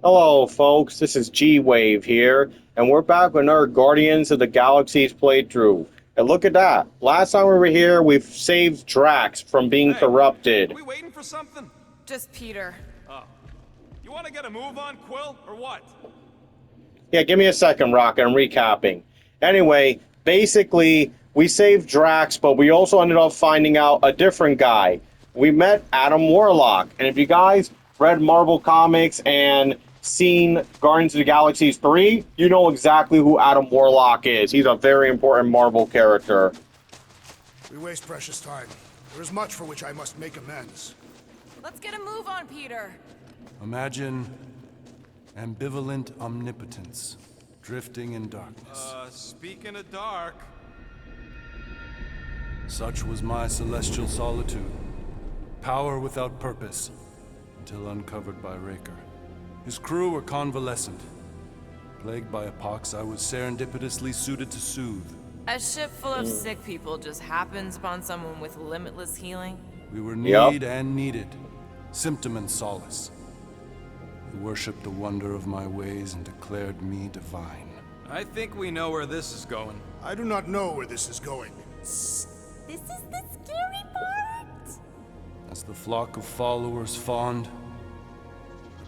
Hello, folks. This is Gwave here, and we're back with another Guardians of the Galaxies playthrough. And look at that. Last time we were here, we've saved Drax from being Hey, are corrupted. we waiting for something? Just Peter. Oh. You want to get a move on, Quill, or what? Yeah, give me a second, Rocket. I'm recapping. Anyway, basically, we saved Drax, but we also ended up finding out a different guy. We met Adam Warlock, and if you guys read Marvel Comics and seen Guardians of the Galaxies 3, you know exactly who Adam Warlock is. He's a very important Marvel character. We waste precious time. There is much for which I must make amends. Let's get a move on, Peter. Imagine ambivalent omnipotence, drifting in darkness. Speaking of dark... Such was my celestial solitude. Power without purpose, until uncovered by Raker. His crew were convalescent. Plagued by a pox, I was serendipitously suited to soothe. A ship full of sick people just happens upon someone with limitless healing. We were Yep. and needed, symptom and solace. He worshipped the wonder of my ways and declared me divine. I think we know where this is going. I do not know where this is going. This is the scary part. As the flock of followers fawned,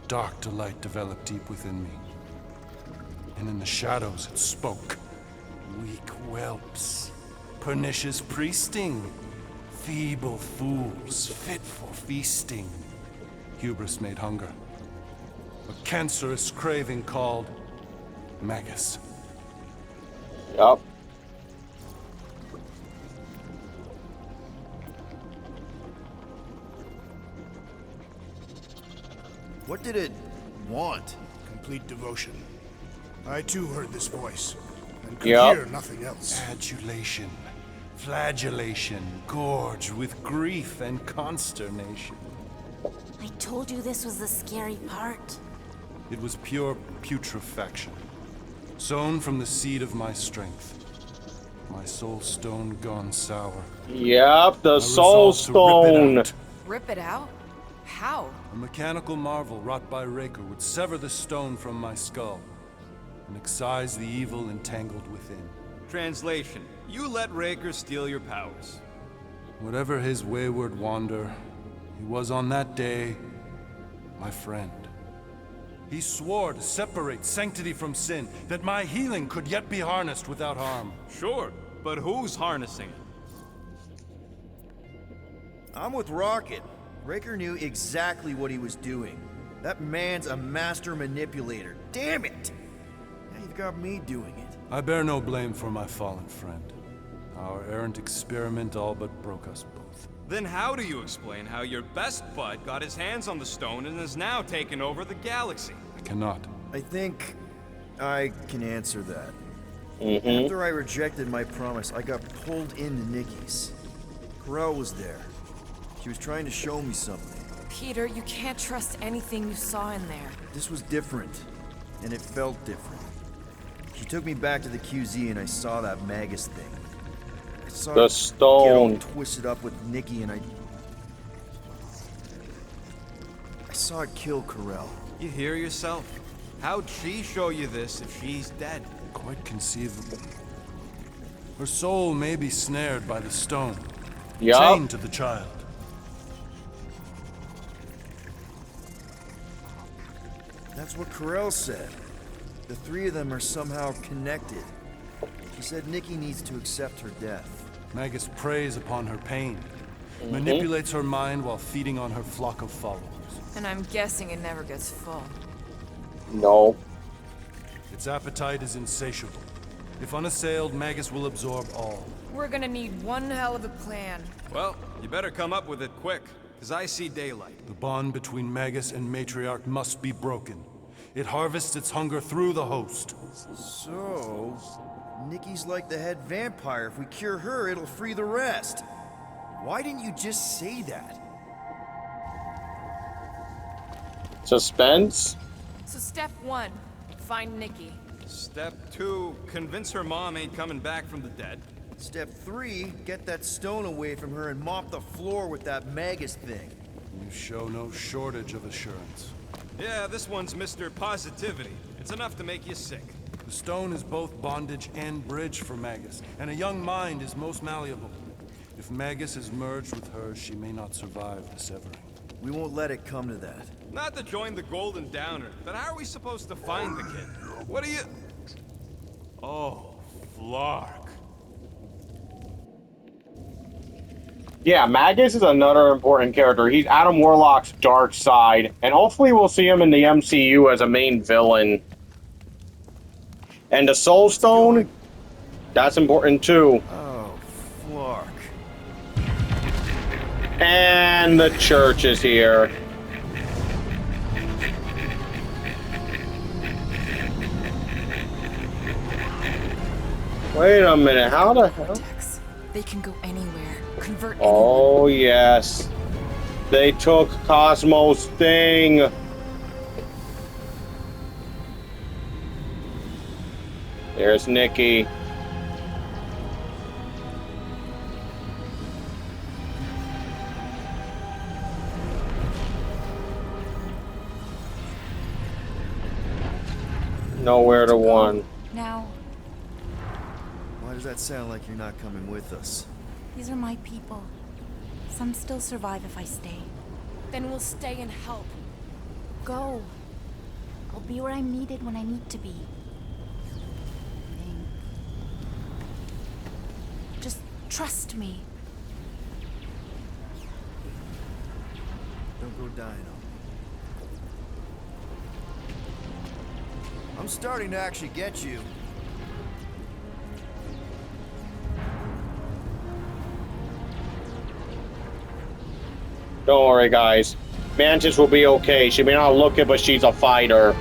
a dark delight developed deep within me. And in the shadows it spoke. Weak whelps, pernicious priesting, feeble fools, fit for feasting. Hubris made hunger. A cancerous craving called Magus. Yup. What did it want? Complete devotion. I too heard this voice, and could Yup. hear nothing else. Adulation, flagellation, gorged with grief and consternation. I told you this was the scary part. It was pure putrefaction, sown from the seed of my strength. My soul stone gone sour. Yep, the I Soul resolved to rip it Stone. out. Rip it out? How? A mechanical marvel wrought by Raker would sever the stone from my skull and excise the evil entangled within. Translation. You let Raker steal your powers. Whatever his wayward wander, he was on that day my friend. He swore to separate sanctity from sin, that my healing could yet be harnessed without harm. Sure, but who's harnessing it? I'm with Rocket. Raker knew exactly what he was doing. That man's a master manipulator. Damn it! Now you've got me doing it. I bear no blame for my fallen friend. Our errant experiment all but broke us both. Then how do you explain how your best bud got his hands on the stone and has now taken over the galaxy? I cannot. I think I can answer that. Mm-hmm. After I rejected my promise, I got pulled into Nikki's. Corel was there. She was trying to show me something. Peter, you can't trust anything you saw in there. This was different, and it felt different. She took me back to the QZ and I saw that Magus thing. I saw The it get all stone. twisted up with Nikki and I saw it kill Corel. You hear yourself? How'd she show you this if she's dead? Quite conceivable. Her soul may be snared by the stone, Yup. chained to the child. That's what Corel said. The three of them are somehow connected. She said Nikki needs to accept her death. Magus preys upon her pain, manipulates her mind while feeding on her flock of followers. And I'm guessing it never gets full. No. Its appetite is insatiable. If unassailed, Magus will absorb all. We're gonna need one hell of a plan. Well, you better come up with it quick, because I see daylight. The bond between Magus and Matriarch must be broken. It harvests its hunger through the host. So, Nikki's like the head vampire. If we cure her, it'll free the rest. Why didn't you just say that? Suspense? So step one, find Nikki. Step 2, convince her mom ain't coming back from the dead. Step 3, get that stone away from her and mop the floor with that Magus thing. You show no shortage of assurance. Yeah, this one's Mr. Positivity. It's enough to make you sick. The stone is both bondage and bridge for Magus, and a young mind is most malleable. If Magus is merged with hers, she may not survive the severing. We won't let it come to that. Not to join the Golden Downer, then how are we supposed to find the kid? What are you... Oh, Flark. Yeah, Magus is another important character. He's Adam Warlock's dark side, and hopefully we'll see him in the MCU as a main villain. And the Soul Stone, that's important too. Oh, Flark. And the church is here. Wait a minute, how the hell? Dex, they can go anywhere, convert Oh, yes. They took Cosmo's thing. There's Nikki. Nowhere to one. Now, Why does that sound like you're not coming with us? these are my people. Some still survive if I stay. Then we'll stay and help. Go. I'll be where I'm needed when I need to be. Just trust me. Don't go dying on me. I'm starting to actually get you. Don't worry, guys. Mantis will be okay. She may not look it, but she's a fighter.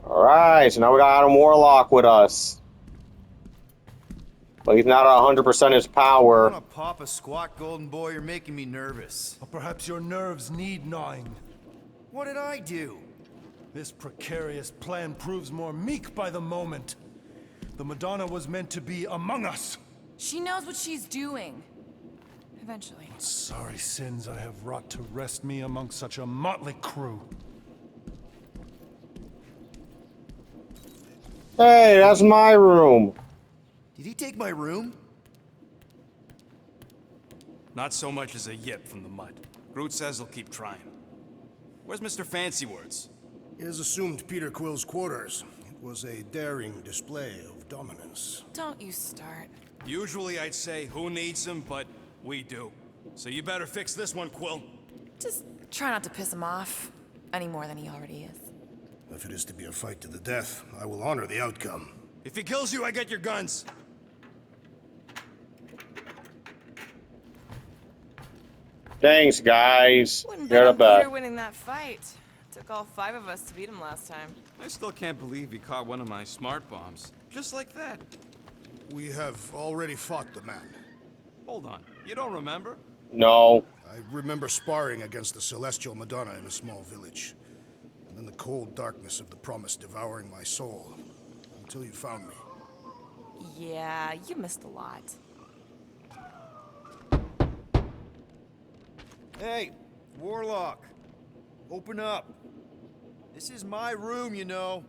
Alright, so now we got Adam Warlock with us. But he's not at 100% his I power. wanna pop a squat, golden boy. You're making me nervous. Or perhaps your nerves need gnawing. What did I do? This precarious plan proves more meek by the moment. The Madonna was meant to be among us. She knows what she's doing. Eventually. Sorry sins I have wrought to wrest me among such a motley crew. Hey, that's my room. Did he take my room? Not so much as a yip from the mud. Groot says he'll keep trying. Where's Mr. Fancy Words? It is assumed Peter Quill's quarters. It was a daring display of dominance. Don't you start. Usually I'd say, who needs him, but we do. So you better fix this one, Quill. Just try not to piss him off any more than he already is. If it is to be a fight to the death, I will honor the outcome. If he kills you, I get your guns. Thanks, guys. Wouldn't You're the bet on Peter best. winning that fight. Took all 5 of us to beat him last time. I still can't believe he caught one of my smart bombs. Just like that. We have already fought the man. Hold on. You don't remember? No. I remember sparring against the Celestial Madonna in a small village. And then the cold darkness of the promise devouring my soul. Until you found me. Yeah, you missed a lot. Hey, Warlock. Open up. This is my room, you know.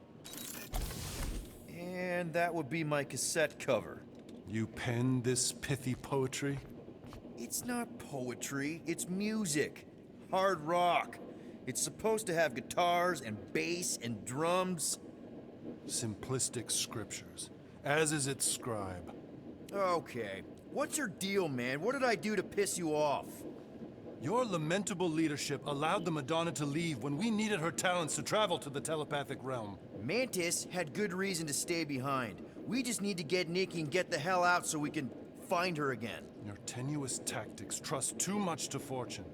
And that would be my cassette cover. You penned this pithy poetry? It's not poetry, it's music. Hard rock. It's supposed to have guitars and bass and drums. Simplistic scriptures, as is its scribe. Okay. What's your deal, man? What did I do to piss you off? Your lamentable leadership allowed the Madonna to leave when we needed her talents to travel to the telepathic realm. Mantis had good reason to stay behind. We just need to get Nikki and get the hell out so we can find her again. Your tenuous tactics trust too much to fortune.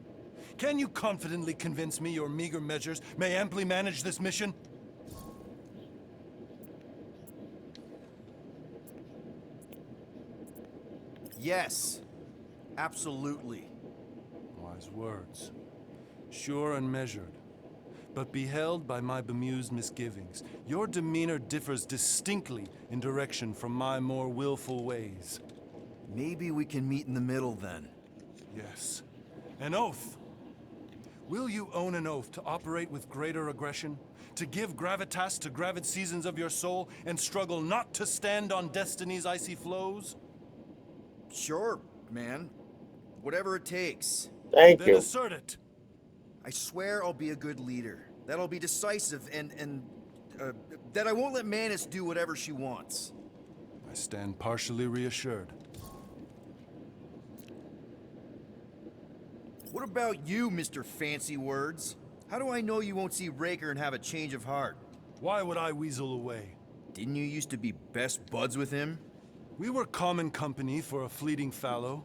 Can you confidently convince me your meager measures may amply manage this mission? Yes. Absolutely. Wise words. Sure and measured. but beheld by my bemused misgivings. Your demeanor differs distinctly in direction from my more willful ways. Maybe we can meet in the middle then. Yes. An oath. Will you own an oath to operate with greater aggression? To give gravitas to gravid seasons of your soul and struggle not to stand on destiny's icy flows? Sure, man. Whatever it takes. Thank Then you. assert it. I swear I'll be a good leader. That I'll be decisive and that I won't let Manus do whatever she wants. I stand partially reassured. What about you, Mr. Fancy Words? How do I know you won't see Raker and have a change of heart? Why would I weasel away? Didn't you used to be best buds with him? We were common company for a fleeting fallow,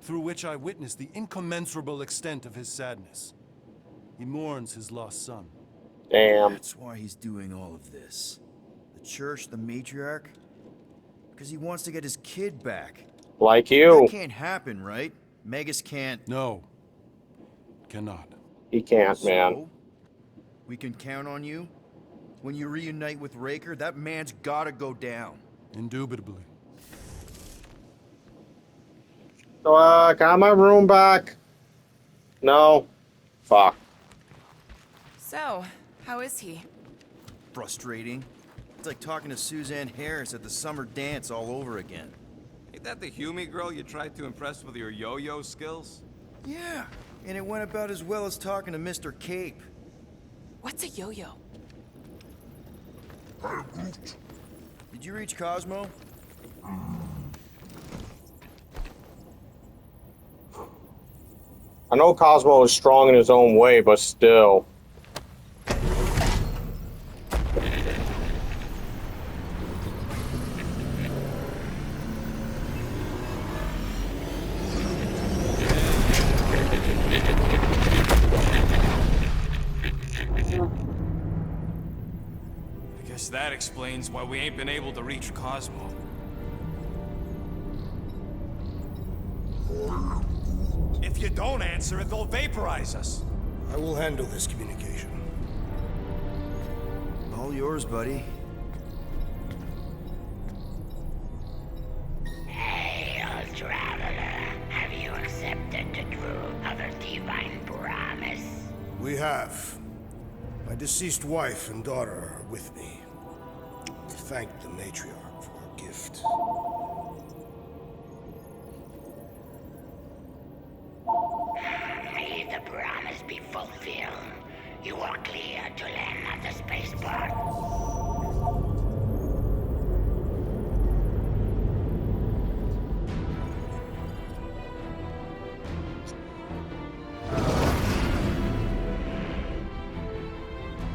through which I witnessed the incommensurable extent of his sadness. He mourns his lost son. Damn. That's why he's doing all of this. The church, the matriarch? Because he wants to get his kid back. Like you. That can't happen, right? Magus can't. No. Cannot. He can't, man. So, we can count on you? When you reunite with Raker, that man's gotta go down. Indubitably. So, can I have my room back? No? Fuck. So, how is he? Frustrating. It's like talking to Suzanne Harris at the summer dance all over again. Ain't that the Hume girl you tried to impress with your yo-yo skills? Yeah, and it went about as well as talking to Mr. Cape. What's a yo-yo? Did you reach Cosmo? I know Cosmo is strong in his own way, but still. I guess that explains why we ain't been able to reach Cosmo. If you don't answer it, they'll vaporize us. I will handle this communication. All yours, buddy. Hail, traveler. Have you accepted the truth of a divine promise? We have. My deceased wife and daughter are with me. Thank the matriarch for her gift. May the promise be fulfilled. You are clear to land at the spaceport.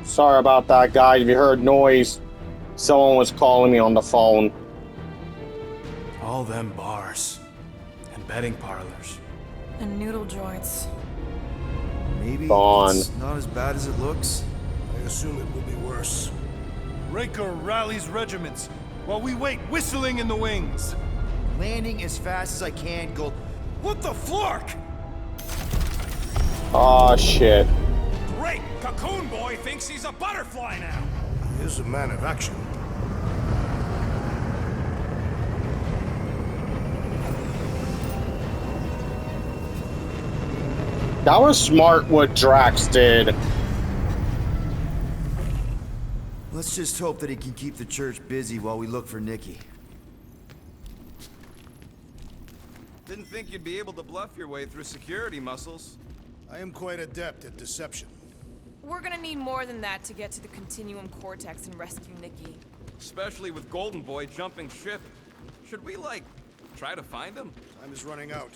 Sorry about that, guys. If you heard noise, someone was calling me on the phone. All them bars and betting parlors. And noodle joints. Maybe Gone. it's not as bad as it looks. I assume it will be worse. Raker rallies regiments, while we wait whistling in the wings. Landing as fast as I can, go. What the flark? Oh shit. Great! Cocoon Boy thinks he's a butterfly now! He is a man of action. That was smart what Drax did. Let's just hope that he can keep the church busy while we look for Nikki. Didn't think you'd be able to bluff your way through security muscles. I am quite adept at deception. We're gonna need more than that to get to the Continuum Cortex and rescue Nikki. Especially with Golden Boy jumping ship. Should we, like, try to find him? Time is running out.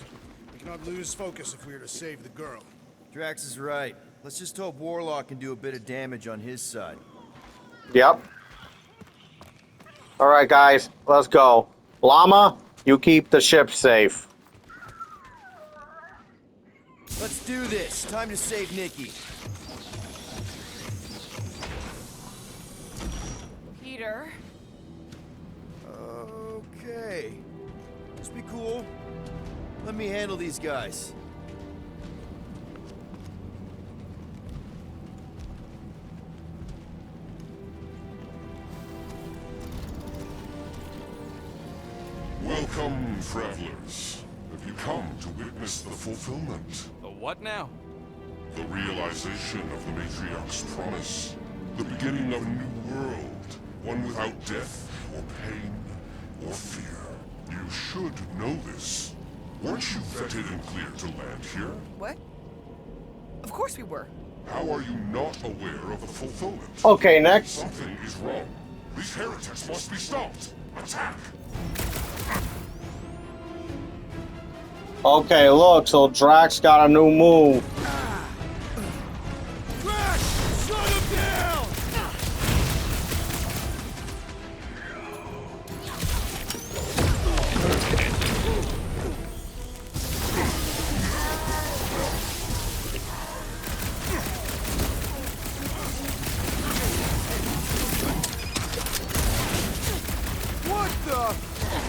We cannot lose focus if we are to save the girl. Drax is right. Let's just hope Warlock can do a bit of damage on his side. Yep. Alright, guys. Let's go. Llama, you keep the ship safe. Let's do this. Time to save Nikki. Peter? Okay. Just be cool. Let me handle these guys. Welcome, travelers. Have you come to witness the fulfillment? The what now? The realization of the Matriarch's promise. The beginning of a new world. One without death, or pain, or fear. You should know this. Weren't you vetted and cleared to land here? What? Of course we were. How are you not aware of the fulfillment? Okay, next. Something is wrong. These heretics must be stopped. Attack! Okay, look, so Drax got a new move. Drax! Shut him down! What the?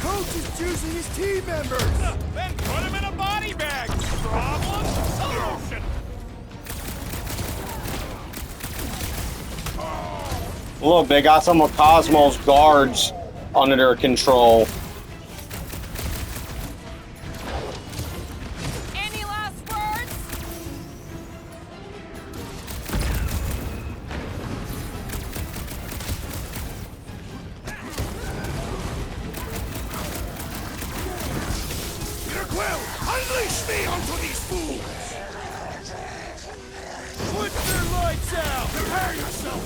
Coach is choosing his team members! Then put him in a body bag! Problem solution! Look, they got some of Cosmo's guards under their control. Any last words? Quill, unleash me onto these fools! Put their lights out! Prepare yourself!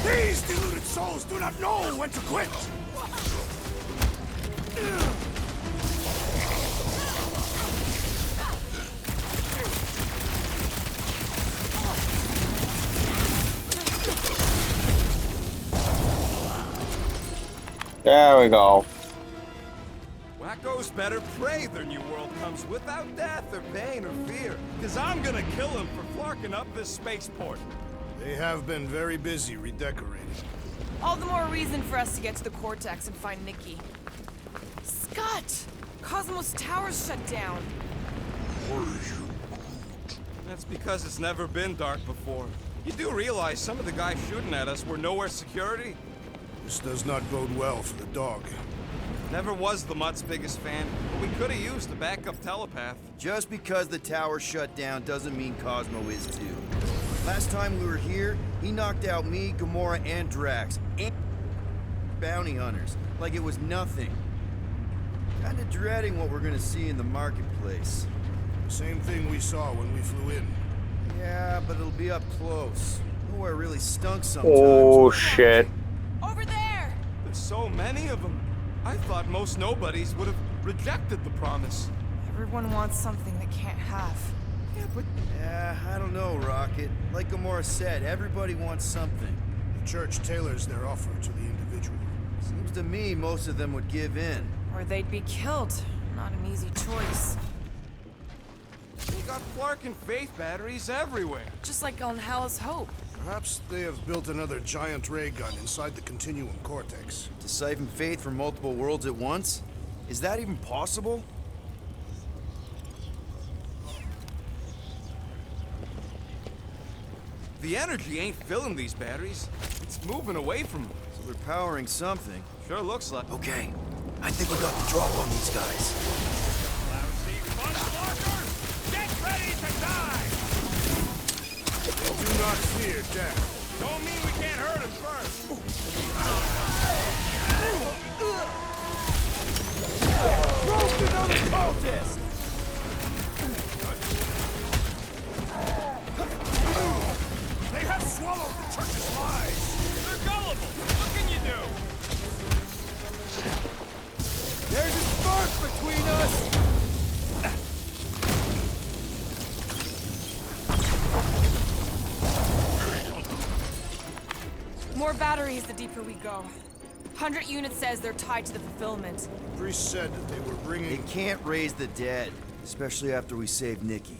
These deluded souls do not know when to quit! There we go. Wackos better pray their new world comes without death or pain or fear, because I'm gonna kill him for flarking up this spaceport. They have been very busy redecorating. All the more reason for us to get to the Cortex and find Nikki. Scott! Cosmos Tower's shut down. That's because it's never been dark before. You do realize some of the guys shooting at us were nowhere security? This does not bode well for the dog. Never was the Mutt's biggest fan, but we could have used a backup telepath. Just because the tower shut down doesn't mean Cosmo is too. Last time we were here, he knocked out me, Gamora, and Drax, and bounty hunters, like it was nothing. Kinda dreading what we're gonna see in the marketplace. Same thing we saw when we flew in. Yeah, but it'll be up close. Nowhere really stunk sometimes. Oh, shit. Over there! There's so many of them. I thought most nobodies would have rejected the promise. Everyone wants something they can't have. Yeah, I don't know, Rocket. Like Gamora said, everybody wants something. The church tailors their offer to the individual. Seems to me most of them would give in. Or they'd be killed. Not an easy choice. They got Flark and Faith batteries everywhere. Just like on Hala's Hope. Perhaps they have built another giant ray gun inside the Continuum Cortex. To siphon Faith from multiple worlds at once? Is that even possible? The energy ain't filling these batteries. It's moving away from them. So they're powering something. Sure looks like. Okay, I think we got the drop on these guys. Lousy bunch get ready to die! Do not fear death. Don't mean we can't hurt him first. Roast another cultist! They have swallowed the church's lies. They're gullible. What can you do? There's a spark between us! More batteries the deeper we go. 100 units says they're tied to the fulfillment. The priest said that they were They bringing... can't raise the dead, especially after we save Nikki.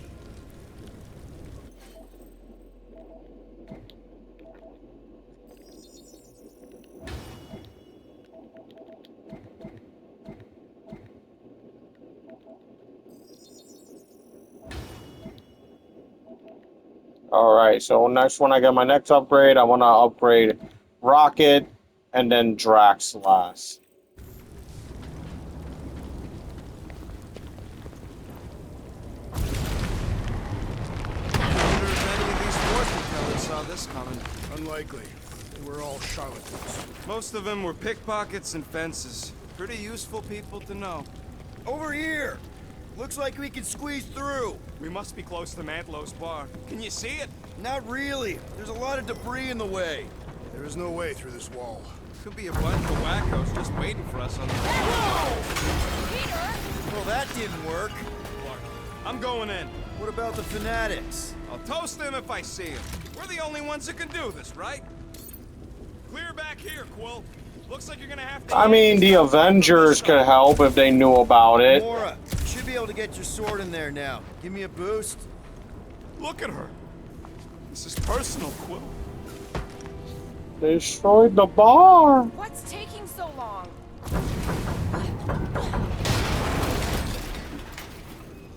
Alright, so next when I get my next upgrade, I want to upgrade Rocket and then Drax last. wonder if any of these fortune tellers saw this coming. Unlikely. They were all charlatans. Most of them were pickpockets and fences. Pretty useful people to know. Over here! Looks like we can squeeze through. We must be close to Mantlow's bar. Can you see it? Not really. There's a lot of debris in the way. There is no way through this wall. Could be a bunch of wackos just waiting for us on the Well, that didn't work. Clark, I'm going in. What about the fanatics? I'll toast them if I see them. We're the only ones that can do this, right? Clear back here, Quill. Looks like you're gonna have to... I mean, the Avengers could help if they knew about it. Gamora, you should be able to get your sword in there now. Give me a boost. Look at her. This is personal, Quill. They destroyed the bar. What's taking so long?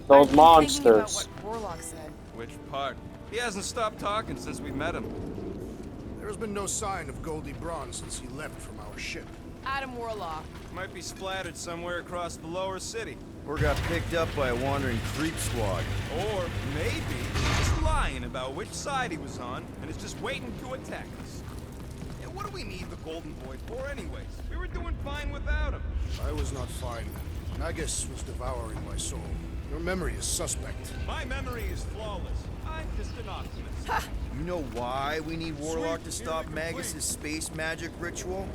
Those Thinking about monsters. what Warlock said. Which part? He hasn't stopped talking since we met him. There's been no sign of Goldie Braun since he left from our ship. Adam Warlock. Might be splattered somewhere across the lower city. Or got picked up by a wandering creep squad. Or maybe he's just lying about which side he was on and is just waiting to attack us. Yeah, what do we need the Golden Boy for anyways? We were doing fine without him. I was not fine. Nagus was devouring my soul. Your memory is suspect. My memory is flawless. I'm just an optimist. You know why we need Warlock to stop Magus's space magic ritual?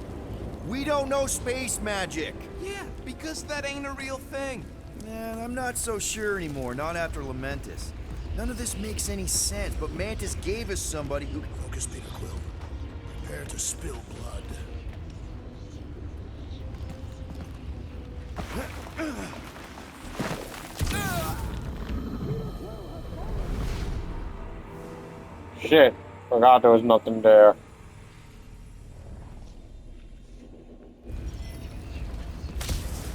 We don't know space magic! Yeah, because that ain't a real thing. Man, I'm not so sure anymore, not after Lamentus. None of this makes any sense, but Mantis gave us somebody who... Focus, Peter Quill. Prepare to spill blood. Shit. Forgot there was nothing there.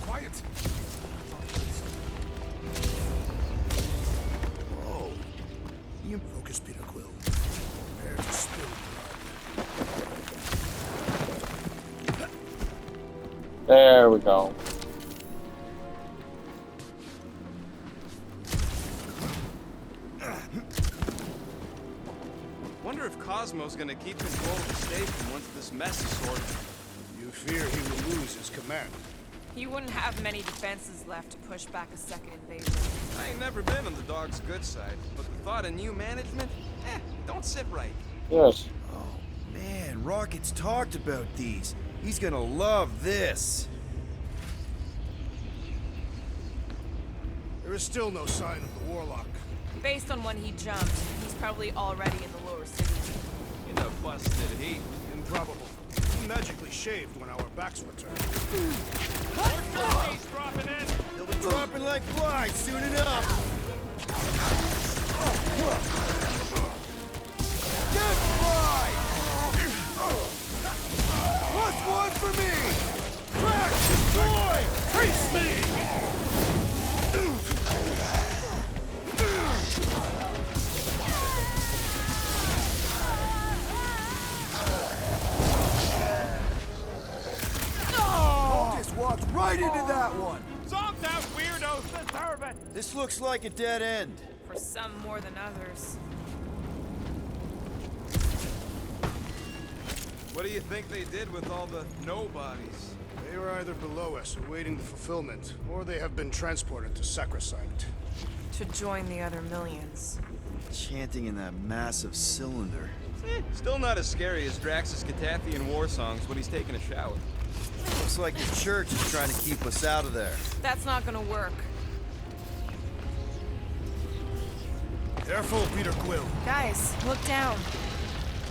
Quiet! Whoa. You... Focus, Peter Quill. Prepare to spill blood. There we go. Wonder if Cosmo's gonna keep control of the station once this mess is sorted. You fear he will lose his command. He wouldn't have many defenses left to push back a second invasion. I ain't never been on the dog's good side, but the thought of new management, don't sit right. Yes. Oh, man, Rocket's talked about these. He's gonna love this. There is still no sign of the Warlock. Based on when he jumped, he's probably already in the lower city. In a busted heat. Improbable. He magically shaved when our backs were turned. He's dropping in. They'll be dropping like flies soon enough. Get fly! What's one for me? Crack! Destroy! Face me! Just walked right into that one. Zonked out weirdos deserve it. This looks like a dead end. For some more than others. What do you think they did with all the nobodies? They were either below us awaiting the fulfillment, or they have been transported to Sacrosanct. To join the other millions. Chanting in that massive cylinder. Still not as scary as Drax's Catathian war songs when he's taking a shower. Looks like the church is trying to keep us out of there. That's not gonna work. Careful, Peter Quill. Guys, look down.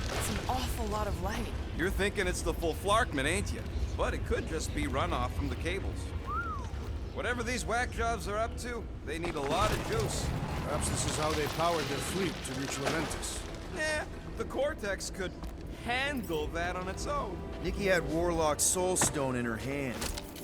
It's an awful lot of light. You're thinking it's the full Flarkman, ain't you? But it could just be runoff from the cables. Whatever these whack jobs are up to, they need a lot of juice. Perhaps this is how they powered their fleet to reach Lamentus. Yeah, the Cortex could handle that on its own. Nikki had Warlock's soul stone in her hand.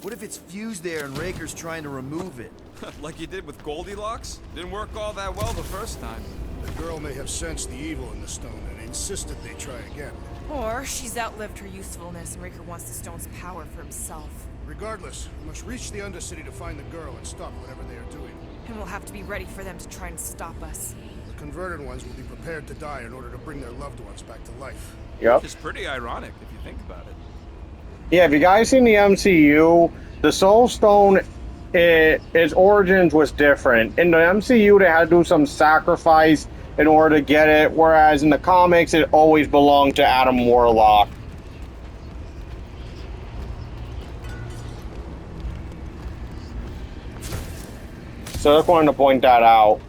What if it's fused there and Raker's trying to remove it? Like you did with Goldilocks? Didn't work all that well the first time. The girl may have sensed the evil in the stone and insisted they try again. Or she's outlived her usefulness and Riker wants the stone's power for himself. Regardless, we must reach the Undercity to find the girl and stop whatever they are doing. And we'll have to be ready for them to try and stop us. The converted ones will be prepared to die in order to bring their loved ones back to life. Yep. It's pretty ironic if you think about it. Yeah, if you guys seen the MCU, the Soul Stone, its origins was different. In the MCU, they had to do some sacrifice in order to get it, whereas in the comics, it always belonged to Adam Warlock. So I just wanted to point that out.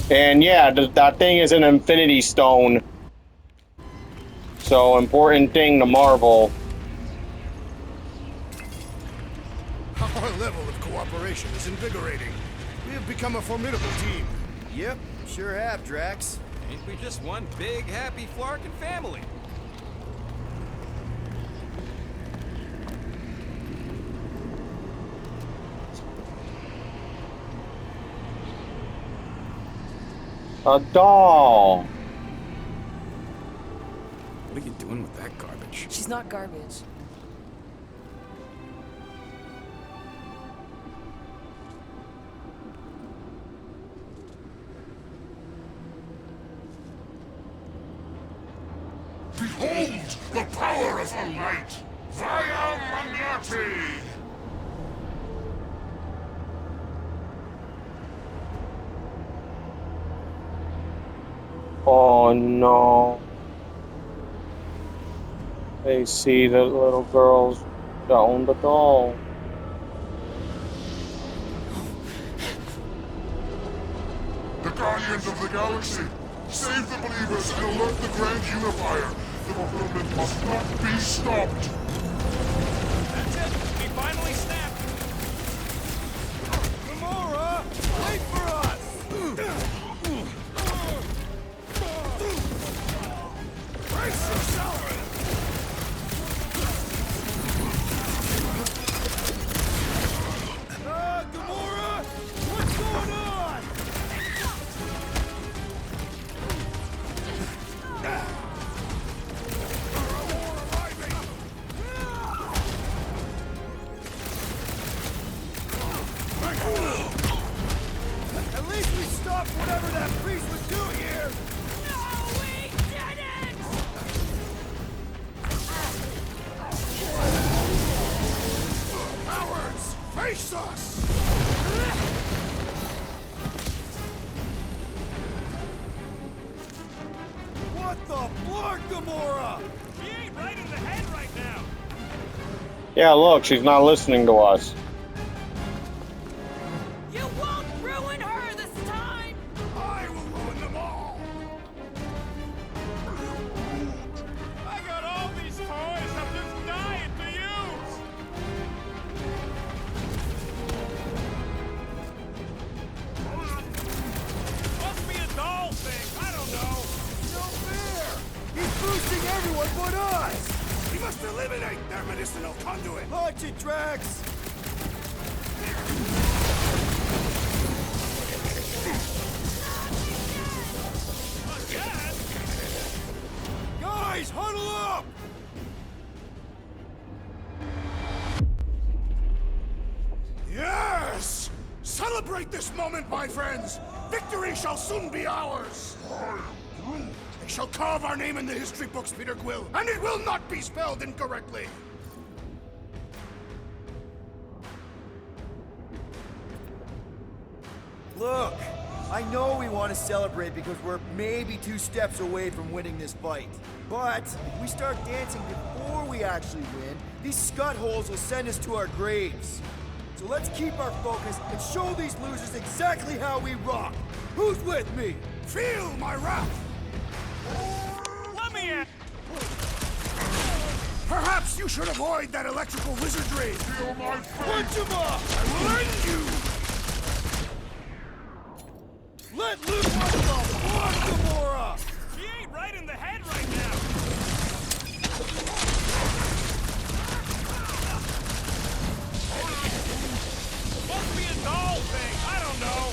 And yeah, that thing is an Infinity Stone. So, important thing to Marvel. Our level of cooperation is invigorating. We have become a formidable team. Yep, sure have, Drax. Ain't we just one big, happy Flarkin family? A doll. What are you doing with that garbage? She's not garbage. Behold the power of the light! Via Magnati! Oh no. They see the little girls that own the doll. The Guardians of the Galaxy! Save the believers and alert the Grand Unifier! The fulfillment must not be stopped! That's it! We finally snapped! Gamora! Wait for us! Brace yourself! Gamora! What's going on? At least we stopped whatever that priest was doing here! No, we didn't! Cowards! Face us! What the blood, Gamora? She ain't right in the head right now! Yeah, look, she's not listening to us. You won't ruin her this time! I will ruin them all! I got all these toys I'm just dying to use! Must be a doll thing, I don't know! No fair! He's boosting everyone but us! We must eliminate their medicinal conduit! Launch it, Drax! Guys, huddle up! Yes! Celebrate this moment, my friends! Victory shall soon be ours! They shall carve our name in the history books, Peter Quill, and it will not be spelled incorrectly! Look, I know we want to celebrate because we're maybe 2 steps away from winning this fight. But if we start dancing before we actually win, these scut holes will send us to our graves. So let's keep our focus and show these losers exactly how we rock. Who's with me? Feel my wrath! Let me in! Perhaps you should avoid that electrical wizardry! Feel my Punch fate! him up! I will end you! Let loose on the blood, Gamora! She ain't right in the head right now! Must be a doll thing, I don't know!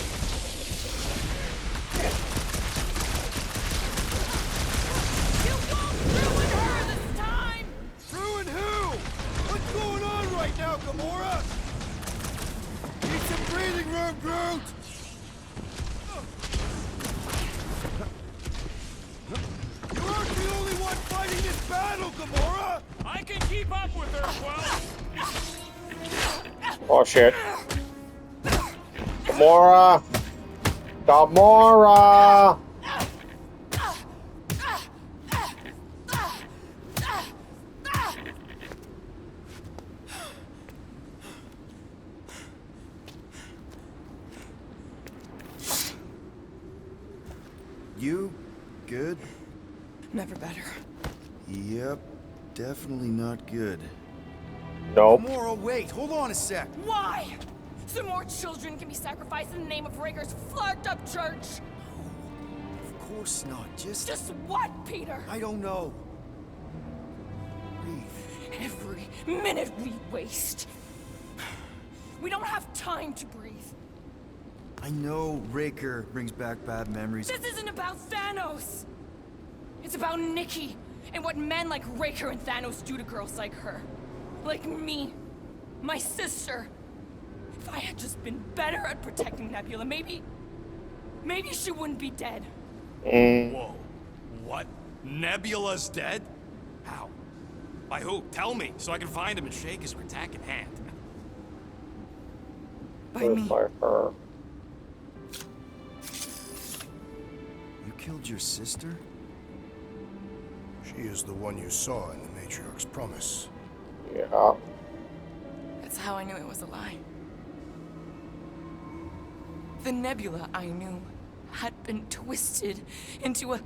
him, Groot! You aren't the only one fighting this battle, Gamora! I can keep up with her, Quill. Oh shit. Gamora! Gamora! You good? Never better. Yep, definitely not good. Nope. Gamora, wait, hold on a sec. Why? So more children can be sacrificed in the name of Raker's flagged up church? Of course not, Just what, Peter? I don't know. Breathe. Every minute we waste. We don't have time to breathe. I know Raker brings back bad memories. This isn't about Thanos. It's about Nikki and what men like Raker and Thanos do to girls like her. Like me. My sister. If I had just been better at protecting Nebula, maybe she wouldn't be dead. Whoa. What? Nebula's dead? How? By who? Tell me, so I can find him and shake his attack in hand. By me. By her. You killed your sister? She is the one you saw in the Matriarch's promise. Yeah. That's how I knew it was a lie. The Nebula I knew had been twisted into a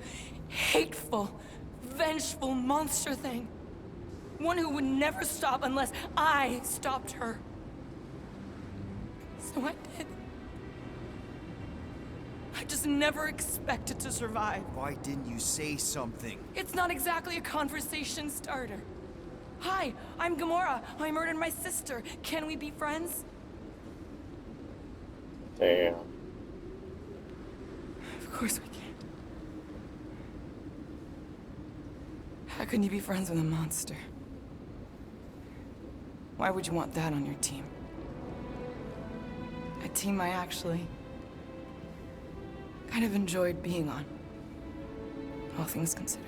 hateful, vengeful monster thing. One who would never stop unless I stopped her. So I did. I just never expected to survive. Why didn't you say something? It's not exactly a conversation starter. Hi, I'm Gamora. I murdered my sister. Can we be friends? Damn. Of course we can. How can you be friends with a monster? Why would you want that on your team? A team I actually kind of enjoyed being on, all things considered.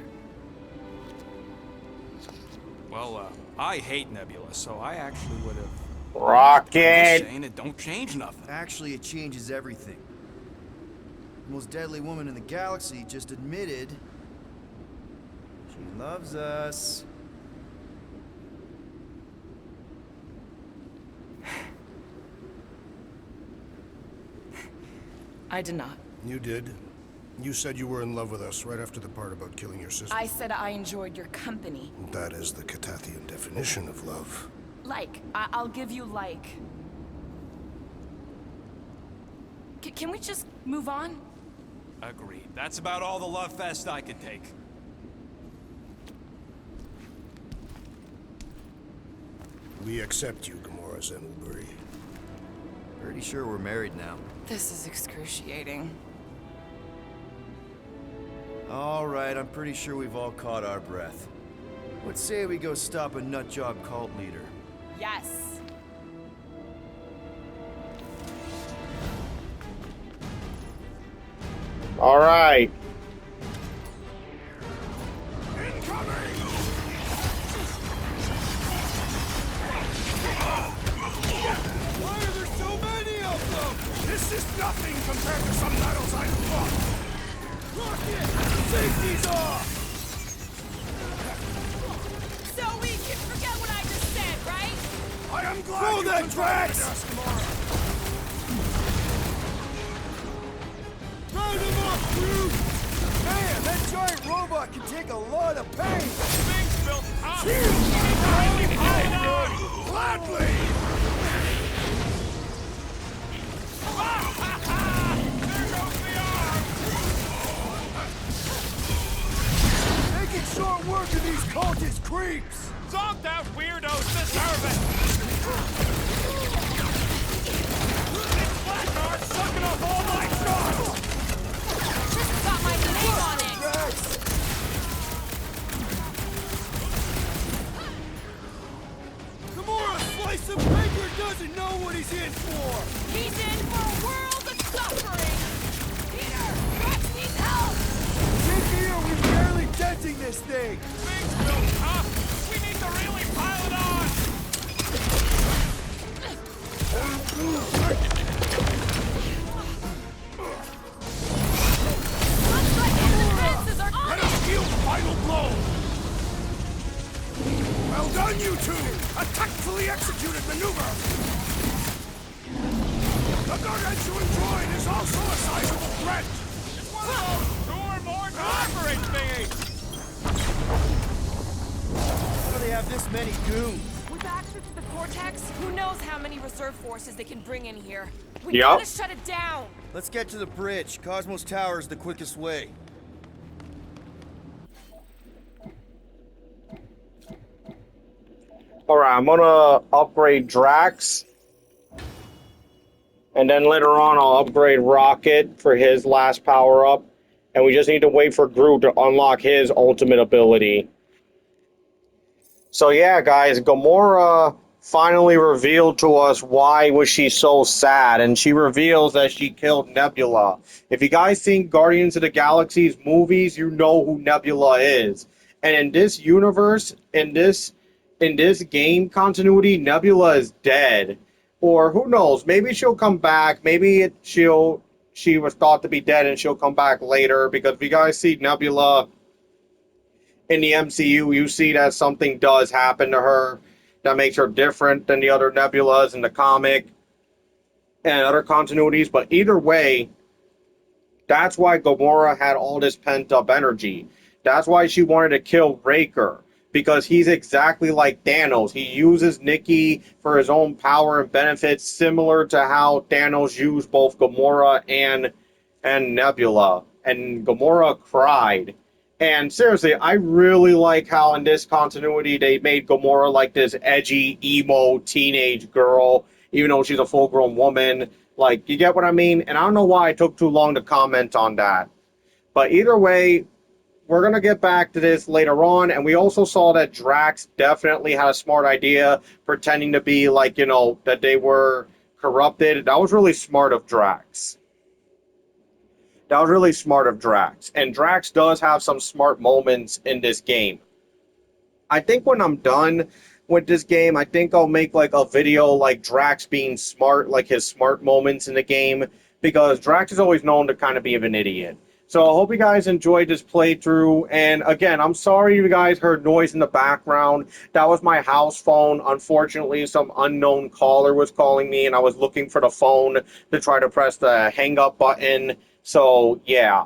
Well, I hate Nebula, so I actually would have... Rocket! Saying it don't change nothing. Actually, it changes everything. The most deadly woman in the galaxy just admitted she loves us. I did not. You did. You said you were in love with us right after the part about killing your sister. I said I enjoyed your company. That is the Catathian definition of love. Like. I'll give you like. Can we just move on? Agreed. That's about all the love fest I could take. We accept you, Gamora Zenoburi. Pretty sure we're married now. This is excruciating. All right, I'm pretty sure we've all caught our breath. Let's say we go stop a nutjob cult leader. Yes. All right. Why are there so many of them? This is nothing compared to some battles I've fought. Rocket! Safety's off! So we can forget what I just said, right? I am glad Throw you that confronted Drax! us, Gamora. Round him up, Groot! Man, that giant robot can take a lot of pain! Things built up! Gladly! There goes the arm! Making short work of these cultist creeps! Zonked out weirdos deserve it! This Blackguard sucking up all my shots! This has got my name on it. Drax! Gamora, slice of paper doesn't doesn't know what he's in for! He's in for a world of suffering! Peter, Drax needs help! Mickey, are we barely denting this thing? Thanks, Bill, huh? We need to really pile it on! Looks like his defenses are on Let it! us deal the final blow! Well done, you two! A tactfully executed maneuver! The gargantuan droid is also a sizable threat! It's one of those two or more delivery thingies! How do they have this many goons? With access to the Cortex, who knows how many reserve forces they can bring in here? We Yup. gotta shut it down! Let's get to the bridge. Cosmos Tower is the quickest way. Alright, I'm gonna upgrade Drax. And then later on, I'll upgrade Rocket for his last power-up. And we just need to wait for Groot to unlock his ultimate ability. So yeah, guys, Gamora finally revealed to us why was she so sad. And she reveals that she killed Nebula. If you guys seen Guardians of the Galaxy's movies, you know who Nebula is. And in this universe, in this game continuity, Nebula is dead. Or who knows, maybe she'll come back. Maybe she was thought to be dead and she'll come back later. Because if you guys see Nebula in the MCU, you see that something does happen to her that makes her different than the other Nebulas in the comic and other continuities. But either way, that's why Gamora had all this pent-up energy. That's why she wanted to kill Raker. Because he's exactly like Thanos. He uses Nikki for his own power and benefits, similar to how Thanos used both Gamora and Nebula. And Gamora cried. And seriously, I really like how in this continuity they made Gamora like this edgy, emo, teenage girl, even though she's a full-grown woman. Like, you get what I mean? And I don't know why I took too long to comment on that. But either way, we're going to get back to this later on, and we also saw that Drax definitely had a smart idea, pretending to be like, you know, that they were corrupted. That was really smart of Drax. That was really smart of Drax. And Drax does have some smart moments in this game. I think when I'm done with this game, I think I'll make like a video like Drax being smart, like his smart moments in the game, because Drax is always known to kind of be an idiot. So I hope you guys enjoyed this playthrough. And again, I'm sorry you guys heard noise in the background. That was my house phone. Unfortunately, some unknown caller was calling me, and I was looking for the phone to try to press the hang up button. So yeah.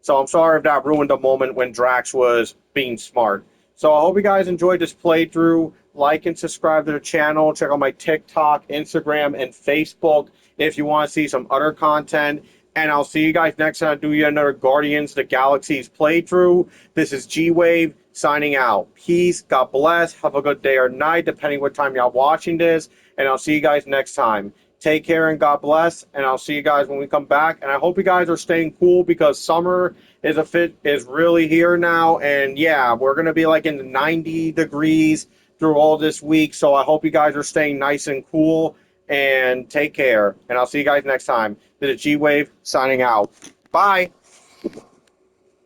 So I'm sorry if that ruined the moment when Drax was being smart. So I hope you guys enjoyed this playthrough. Like and subscribe to the channel. Check out my TikTok, Instagram, and Facebook if you want to see some other content. And I'll see you guys next time I do yet another Guardians of the Galaxy's playthrough. This is Gwave signing out. Peace, God bless, have a good day or night, depending what time y'all watching this. And I'll see you guys next time. Take care and God bless. And I'll see you guys when we come back. And I hope you guys are staying cool because summer is really here now. And yeah, we're going to be like in the 90 degrees through all this week. So I hope you guys are staying nice and cool. And take care. And I'll see you guys next time. This is Gwave signing out. Bye.